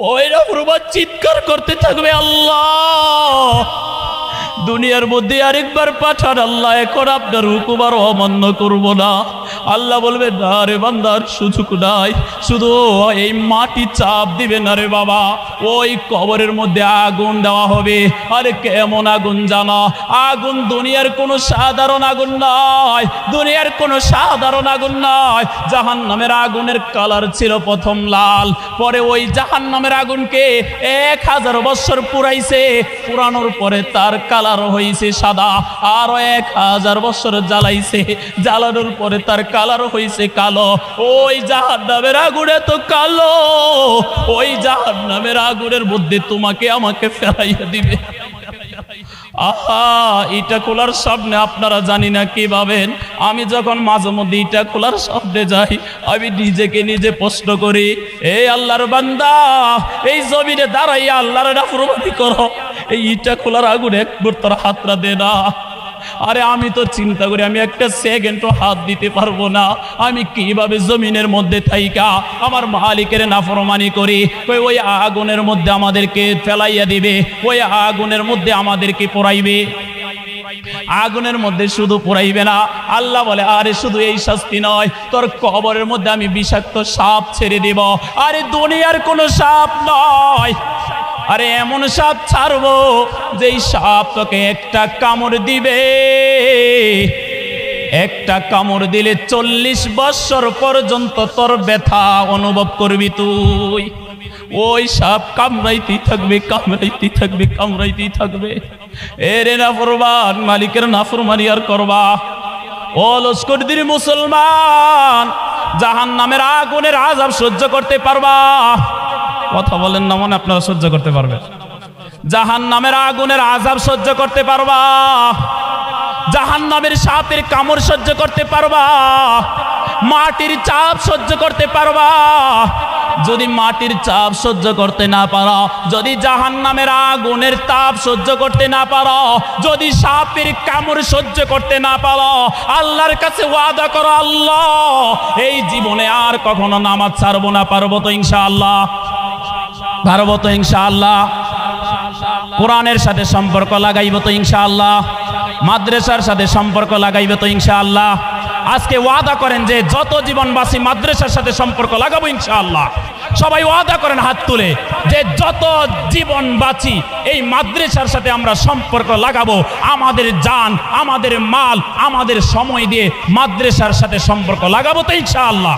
ওই নাফরমান চিৎকার করতে থাকবে, আল্লাহ দুনিয়ার মধ্যে আরেকবার পাঠান আল্লাহ, এখন আপনার হুকুম আর অমান্য করব না। আল্লাহ বলবে না রে বান্দার সুযোগ নাই, শুধু এই মাটি চাপ দিবে না রে বাবা, ওই কবরের মধ্যে আগুন দেওয়া হবে। আরে কেমন আগুন জানো? আগুন দুনিয়ার কোনো সাধারণ আগুন নয়, দুনিয়ার কোনো সাধারণ আগুন নয়। জাহান্নামের আগুনের কালার ছিল প্রথম লাল, পরে ওই জাহান্নামের আগুনকে 1000 বছর পুরাইছে, পুরানোর পরে তার কালার হয়েছে সাদা। আরো 1000 বছর জ্বালাইছে, জ্বালানোর পরে তার কালার হয়েছে কালো। ওই জাহান্নামের আগুনে তো কালো, ওই জাহান্নামের আগুনের মধ্যে তোমাকে আমাকে ফেলাইয়া দিবে। আহা, ইটা খোলার সামনে আপনারা জানি না কি ভাবেন, আমি যখন মাঝে মধ্যে ইটা খোলার সামনে যাই, আমি নিজেকে নিজে প্রশ্ন করি, এই আল্লাহর বান্দা এই জমিনে দাঁড়াইয়া আল্লাহর নাফরমানি করো, এই ইটা খোলার আগুন একবার তোর হাতটা দে না। আরে আমি তো চিন্তা করি আমি একটা সেকেন্ডও হাত দিতে পারবো না, আমি কিভাবে জমিনের মধ্যে থাইকা আমার মালিকের নাফরমানি করি। ওই আগুনের মধ্যে আমাদেরকে ফেলাইয়া দিবে, ওই আগুনের মধ্যে আমাদেরকে পোড়াইবে। আগুনের মধ্যে শুধু পোড়াইবে না, আল্লাহ বলে আরে শুধু এই শাস্তি নয়, তোর কবরের মধ্যে আমি বিষাক্ত সাপ ছেড়ে দেব। আরে দুনিয়ার কোনো সাপ নয়, আরে এমন সাপ ছাড়বো যেই সাপ তোকে একটা কামড় দিবে, একটা কামড় দিলে 40 বছর পর্যন্ত তোর ব্যথা অনুভব করবি তুই। ওই সাপ কামড়াইতেই থাকবে, কামড়াইতেই থাকবে, কামড়াইতেই থাকবে। এরে নাফরমান, মালিকের নাফরমানি আর করবা? ও লস্করদির মুসলমান, জাহান্নামের আগুনের আযাব সহ্য করতে পারবা? কথা বলেন না, মনে আপনারা সহ্য করতে পারবেন? জাহান্নামের আগুনের আযাব সহ্য করতে পারবা? জাহান্নামের সাপের কামড় সহ্য করতে পারবা? মাটির চাপ সহ্য করতে পারবা? যদি মাটির চাপ সহ্য করতে না পারো, যদি জাহান্নামের আগুনের তাপ সহ্য করতে না পারো, যদি সাপের কামড় সহ্য করতে না পারো, আল্লাহর কাছে ওয়াদা করো, আল্লাহ এই জীবনে আর কখনো নামাজ ছাড়বো না। পারবো তো ইনশাআল্লাহ? পারবো তো ইনশাআল্লাহ? কোরআনের সাথে সম্পর্ক লাগাইব তো ইনশাআল্লাহ? মাদ্রাসার সাথে সম্পর্ক লাগাইবে তো ইনশাআল্লাহ? আজকে ওয়াদা করেন যে যত জীবন বাঁচি মাদ্রাসার সাথে সম্পর্ক লাগাবো ইনশাআল্লাহ। সবাই ওয়াদা করেন হাত তুলে যে যত জীবন বাঁচি এই মাদ্রাসার সাথে আমরা সম্পর্ক লাগাবো, আমাদের জান, আমাদের মাল, আমাদের সময় দিয়ে মাদ্রাসার সাথে সম্পর্ক লাগাবো তো ইনশাআল্লাহ।